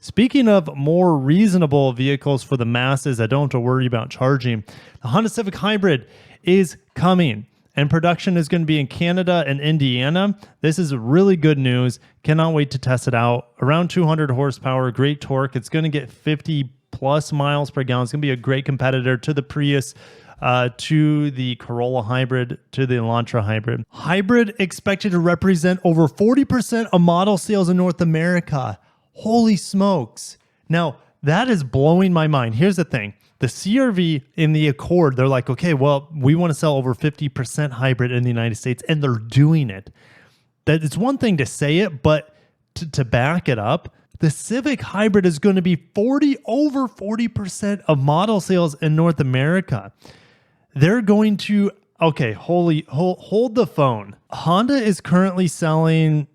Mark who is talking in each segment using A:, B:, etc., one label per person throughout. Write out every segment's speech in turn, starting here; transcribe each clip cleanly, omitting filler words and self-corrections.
A: Speaking of more reasonable vehicles for the masses that don't have to worry about charging, the Honda Civic Hybrid is coming. And production is going to be in Canada and Indiana. This is really good news. Cannot wait to test it out. Around 200 horsepower, great torque. It's going to get 50 plus miles per gallon. It's going to be a great competitor to the Prius, to the Corolla Hybrid, to the Elantra Hybrid. Hybrid expected to represent over 40% of model sales in North America. Holy smokes. Now, that is blowing my mind. Here's the thing. The CRV in the Accord, they're like, okay, well, we want to sell over 50% hybrid in the United States, and they're doing it. That it's one thing to say it, but to back it up, the Civic Hybrid is going to be over 40% of model sales in North America. They're going to, okay, hold the phone. Honda is currently selling,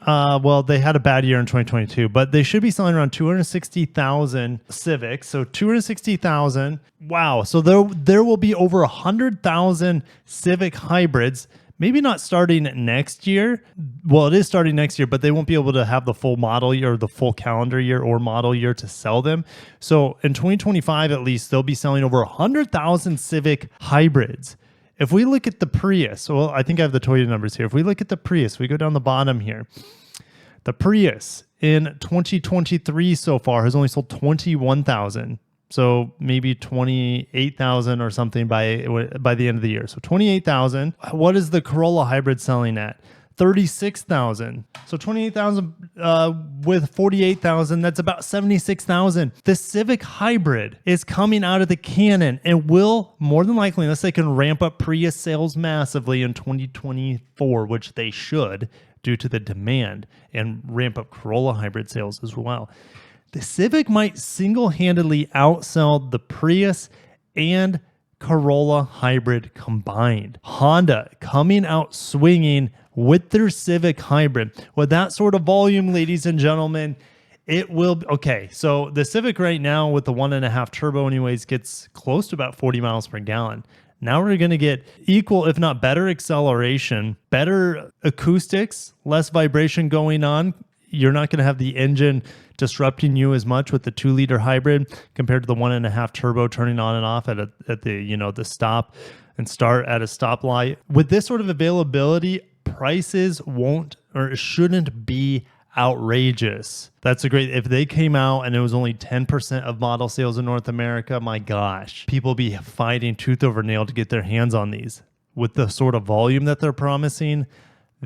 A: well, they had a bad year in 2022, but they should be selling around 260,000 Civics. So 260,000. Wow. So there will be over 100,000 Civic hybrids. Maybe not starting next year. Well, it is starting next year, but they won't be able to have the full model year, or the full calendar year or model year to sell them. So in 2025, at least, they'll be selling over 100,000 Civic hybrids. If we look at the Prius, well, I think I have the Toyota numbers here. If we look at the Prius, we go down the bottom here. The Prius in 2023 so far has only sold 21,000. So maybe 28,000 or something by the end of the year. So 28,000. What is the Corolla Hybrid selling at? 36,000. So 28,000 with 48,000, that's about 76,000. The Civic Hybrid is coming out of the cannon and will more than likely, unless they can ramp up Prius sales massively in 2024, which they should due to the demand, and ramp up Corolla Hybrid sales as well. The Civic might single-handedly outsell the Prius and Corolla Hybrid combined. Honda coming out swinging with their Civic Hybrid. With that sort of volume, ladies and gentlemen, it will... Okay, so the Civic right now with the 1.5 turbo anyways gets close to about 40 miles per gallon. Now we're going to get equal, if not better acceleration, better acoustics, less vibration going on. You're not going to have the engine disrupting you as much with the 2-liter hybrid compared to the 1.5 turbo turning on and off at the the stop and start at a stoplight. With this sort of availability, prices won't or shouldn't be outrageous. That's a great, if they came out and it was only 10% of model sales in North America, my gosh, people be fighting tooth over nail to get their hands on these. With the sort of volume that they're promising,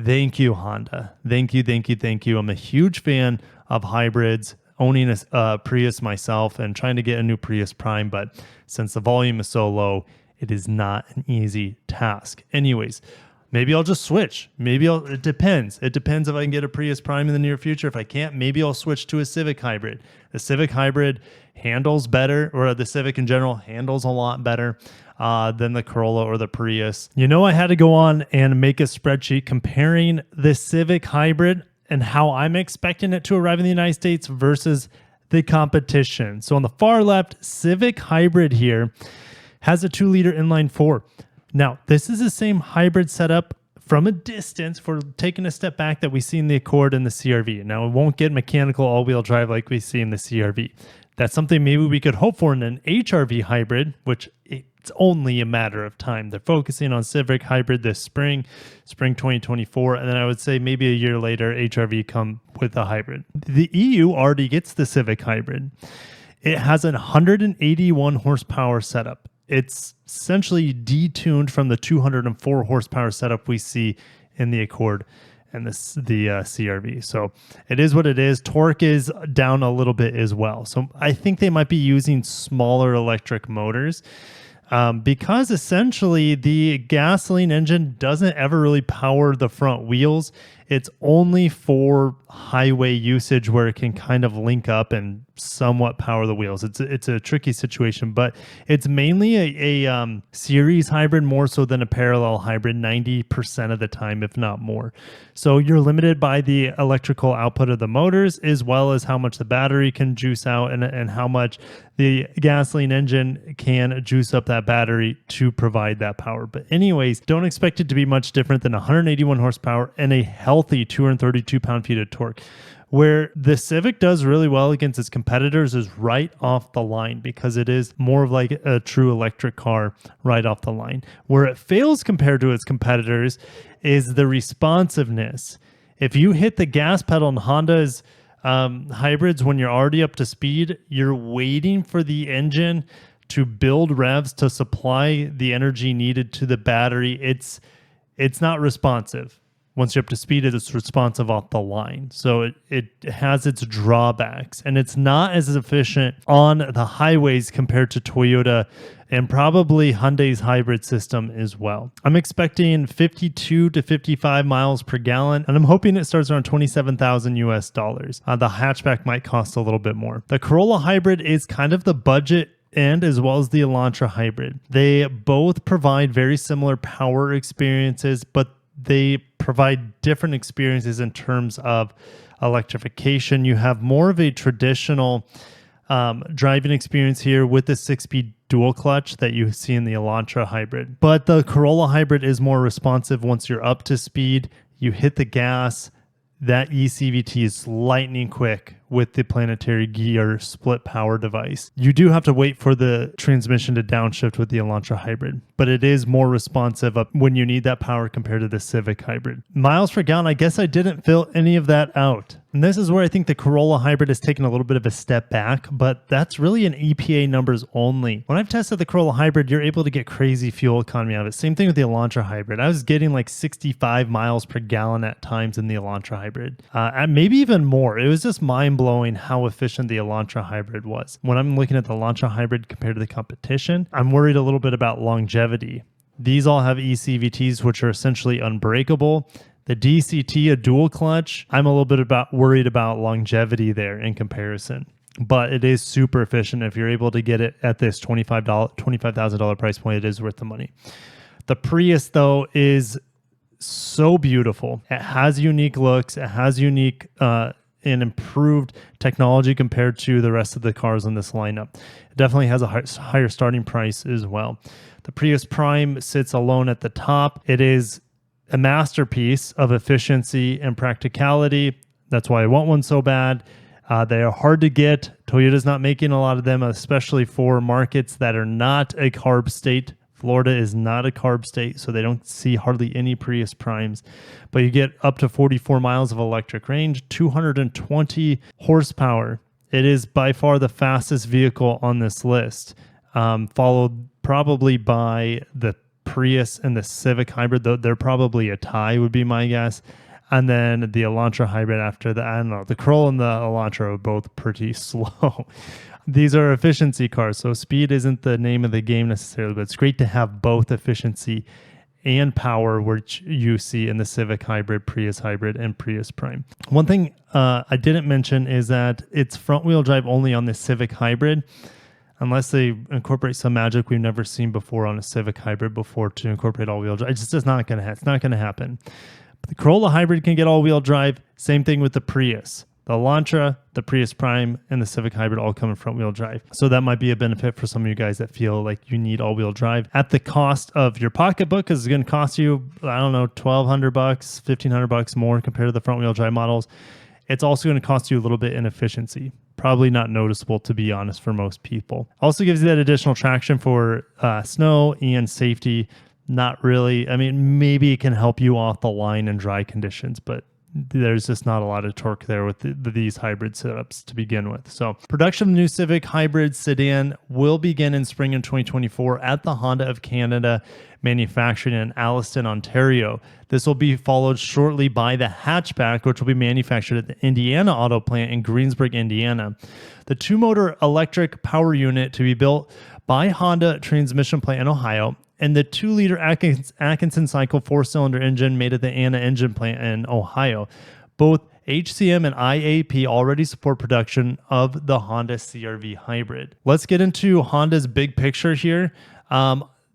A: thank you, Honda. Thank you, thank you, thank you. I'm a huge fan of hybrids, owning a Prius myself and trying to get a new Prius Prime, but since the volume is so low, it is not an easy task. Anyways, maybe I'll just switch. It depends. It depends if I can get a Prius Prime in the near future. If I can't, maybe I'll switch to a Civic Hybrid. The Civic Hybrid handles better, or the Civic in general handles a lot better than the Corolla or the Prius. I had to go on and make a spreadsheet comparing the Civic Hybrid and how I'm expecting it to arrive in the United States versus the competition. So on the far left, Civic Hybrid here has a 2-liter inline-4. Now, this is the same hybrid setup from a distance for taking a step back that we see in the Accord and the CRV. Now, it won't get mechanical all-wheel drive like we see in the CRV. That's something maybe we could hope for in an HRV hybrid, which it's only a matter of time. They're focusing on Civic Hybrid this spring 2024, and then I would say maybe a year later, HRV come with a hybrid. The EU already gets the Civic Hybrid. It has a 181 horsepower setup. It's essentially detuned from the 204 horsepower setup we see in the Accord and the CRV. So it is what it is. Torque is down a little bit as well. So I think they might be using smaller electric motors because essentially the gasoline engine doesn't ever really power the front wheels. It's only for highway usage where it can kind of link up and somewhat power the wheels. It's a tricky situation, but it's mainly a series hybrid more so than a parallel hybrid 90% of the time, if not more. So you're limited by the electrical output of the motors as well as how much the battery can juice out and how much the gasoline engine can juice up that battery to provide that power. But anyways, don't expect it to be much different than 181 horsepower and a healthy 232 pound-feet of torque. Where the Civic does really well against its competitors is right off the line, because it is more of like a true electric car right off the line. Where it fails compared to its competitors is the responsiveness. If you hit the gas pedal in Honda's hybrids when you're already up to speed, you're waiting for the engine to build revs to supply the energy needed to the battery. It's not responsive. Once you're up to speed, it's responsive off the line. So it has its drawbacks, and it's not as efficient on the highways compared to Toyota and probably Hyundai's hybrid system as well. I'm expecting 52 to 55 miles per gallon, and I'm hoping it starts around 27,000 US dollars. The hatchback might cost a little bit more. The Corolla hybrid is kind of the budget and as well as the Elantra hybrid. They both provide very similar power experiences, but they provide different experiences in terms of electrification. You have more of a traditional driving experience here with the 6-speed dual clutch that you see in the Elantra hybrid. But the Corolla hybrid is more responsive once you're up to speed. You hit the gas. That eCVT is lightning quick with the planetary gear split power device. You do have to wait for the transmission to downshift with the Elantra hybrid, but it is more responsive up when you need that power compared to the Civic hybrid. Miles per gallon, I guess I didn't fill any of that out. And this is where I think the Corolla hybrid has taken a little bit of a step back, but that's really an EPA numbers only. When I've tested the Corolla hybrid, you're able to get crazy fuel economy out of it. Same thing with the Elantra hybrid. I was getting like 65 miles per gallon at times in the Elantra hybrid, and maybe even more. It was just mind-blowing how efficient the Elantra hybrid was. When I'm looking at the Elantra hybrid compared to the competition, I'm worried a little bit about longevity. These all have eCVTs, which are essentially unbreakable. The DCT, a dual clutch, I'm a little bit worried about longevity there in comparison. But it is super efficient. If you're able to get it at this $25,000 price point, it is worth the money. The Prius, though, is so beautiful. It has unique looks. It has unique and improved technology compared to the rest of the cars in this lineup. It definitely has a higher starting price as well. The Prius Prime sits alone at the top. It is a masterpiece of efficiency and practicality. That's why I want one so bad. They are hard to get. Toyota's not making a lot of them, especially for markets that are not a carb state. Florida is not a carb state, so they don't see hardly any Prius Primes. But you get up to 44 miles of electric range, 220 horsepower. It is by far the fastest vehicle on this list, followed probably by the Prius and the Civic hybrid. They're probably a tie, would be my guess. And then the Elantra hybrid after that. I don't know. The Corolla and the Elantra are both pretty slow. These are efficiency cars, so speed isn't the name of the game necessarily, but it's great to have both efficiency and power, which you see in the Civic hybrid, Prius hybrid, and Prius Prime. One thing I didn't mention is that it's front-wheel drive only on the Civic hybrid, unless they incorporate some magic we've never seen before on a Civic hybrid before to incorporate all-wheel drive. It's just not going to it's not going to happen. But the Corolla hybrid can get all-wheel drive. Same thing with the Prius. The Elantra, the Prius Prime, and the Civic hybrid all come in front-wheel drive. So that might be a benefit for some of you guys that feel like you need all-wheel drive at the cost of your pocketbook, because it's going to cost you, I don't know, $1,200, $1,500 more compared to the front-wheel drive models. It's also going to cost you a little bit in efficiency. Probably not noticeable, to be honest, for most people. Also gives you that additional traction for snow and safety. Not really. I mean, maybe it can help you off the line in dry conditions, but there's just not a lot of torque there with these hybrid setups to begin with. So production of the new Civic hybrid sedan will begin in spring in 2024 at the Honda of Canada manufacturing in Alliston, Ontario. This will be followed shortly by the hatchback, which will be manufactured at the Indiana Auto Plant in Greensburg, Indiana. The two-motor electric power unit to be built by Honda Transmission Plant in Ohio, and the 2-liter Atkinson cycle 4-cylinder engine made at the Anna Engine Plant in Ohio. Both HCM and IAP already support production of the Honda CR-V hybrid. Let's get into Honda's big picture here.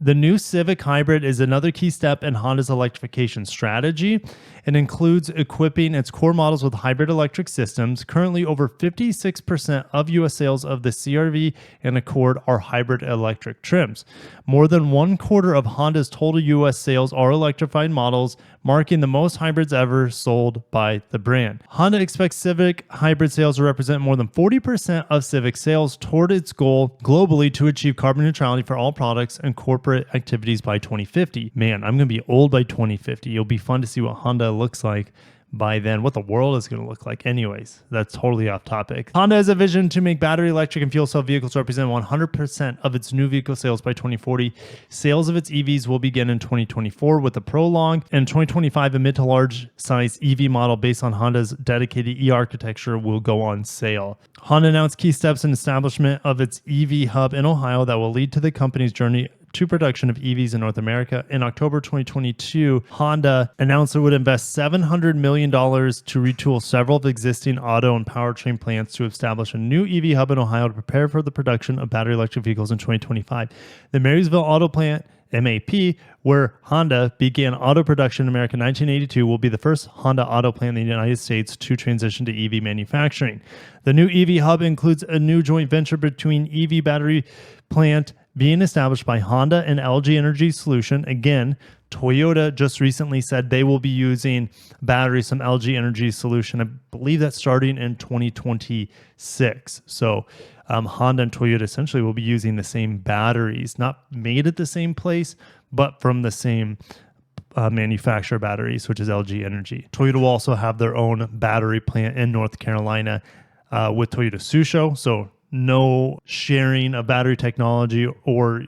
A: The new Civic hybrid is another key step in Honda's electrification strategy. It includes equipping its core models with hybrid electric systems. Currently, over 56% of U.S. sales of the CR-V and Accord are hybrid electric trims. More than 1/4 of Honda's total U.S. sales are electrified models, marking the most hybrids ever sold by the brand. Honda expects Civic hybrid sales to represent more than 40% of Civic sales toward its goal globally to achieve carbon neutrality for all products and corporate activities by 2050. Man, I'm going to be old by 2050. It'll be fun to see what Honda looks like by then, what the world is going to look like. Anyways, that's totally off topic. Honda has a vision to make battery electric and fuel cell vehicles represent 100% of its new vehicle sales by 2040. Sales of its EVs will begin in 2024 with the Prologue, and 2025 a mid to large size EV model based on Honda's dedicated e-architecture will go on sale. Honda announced key steps in establishment of its EV hub in Ohio that will lead to the company's journey to production of EVs in North America. In October 2022, Honda announced it would invest $700 million to retool several of existing auto and powertrain plants to establish a new EV hub in Ohio to prepare for the production of battery electric vehicles in 2025. The Marysville Auto Plant, MAP, where Honda began auto production in America in 1982, will be the first Honda auto plant in the United States to transition to EV manufacturing. The new EV hub includes a new joint venture between EV battery plant being established by Honda and LG Energy Solution. Again, Toyota just recently said they will be using batteries from LG Energy Solution. I believe that's starting in 2026. So Honda and Toyota essentially will be using the same batteries, not made at the same place, but from the same manufacturer batteries, which is LG Energy. Toyota will also have their own battery plant in North Carolina with Toyota Tsusho. So no sharing of battery technology, or,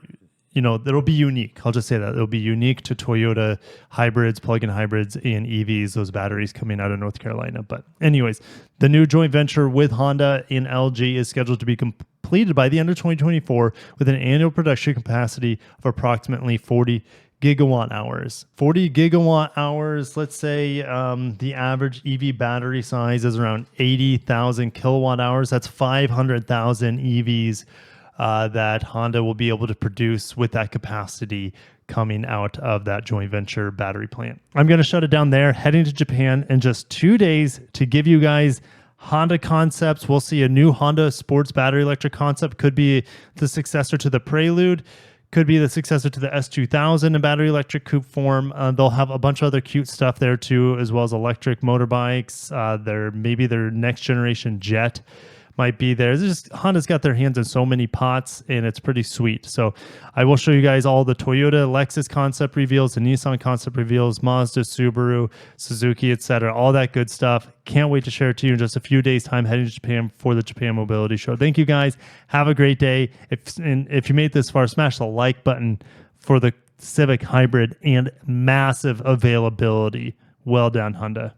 A: that'll be unique. I'll just say that it'll be unique to Toyota hybrids, plug-in hybrids, and EVs, those batteries coming out of North Carolina. But anyways, the new joint venture with Honda and LG is scheduled to be completed by the end of 2024 with an annual production capacity of approximately 40 gigawatt hours. 40 gigawatt hours, let's say the average EV battery size is around 80,000 kilowatt hours. That's 500,000 EVs that Honda will be able to produce with that capacity coming out of that joint venture battery plant. I'm going to shut it down there, heading to Japan in just 2 days to give you guys Honda concepts. We'll see a new Honda sports battery electric concept. Could be the successor to the Prelude. Could be the successor to the S2000 in battery electric coupe form. They'll have a bunch of other cute stuff there too, as well as electric motorbikes. Maybe their next generation Jet might be there. It's just Honda's got their hands in so many pots, and it's pretty sweet. So I will show you guys all the Toyota, Lexus concept reveals, the Nissan concept reveals, Mazda, Subaru, Suzuki, etc. All that good stuff. Can't wait to share it to you in just a few days' time, heading to Japan for the Japan Mobility Show. Thank you guys. Have a great day. If you made it this far, smash the like button for the Civic Hybrid and massive availability. Well done, Honda.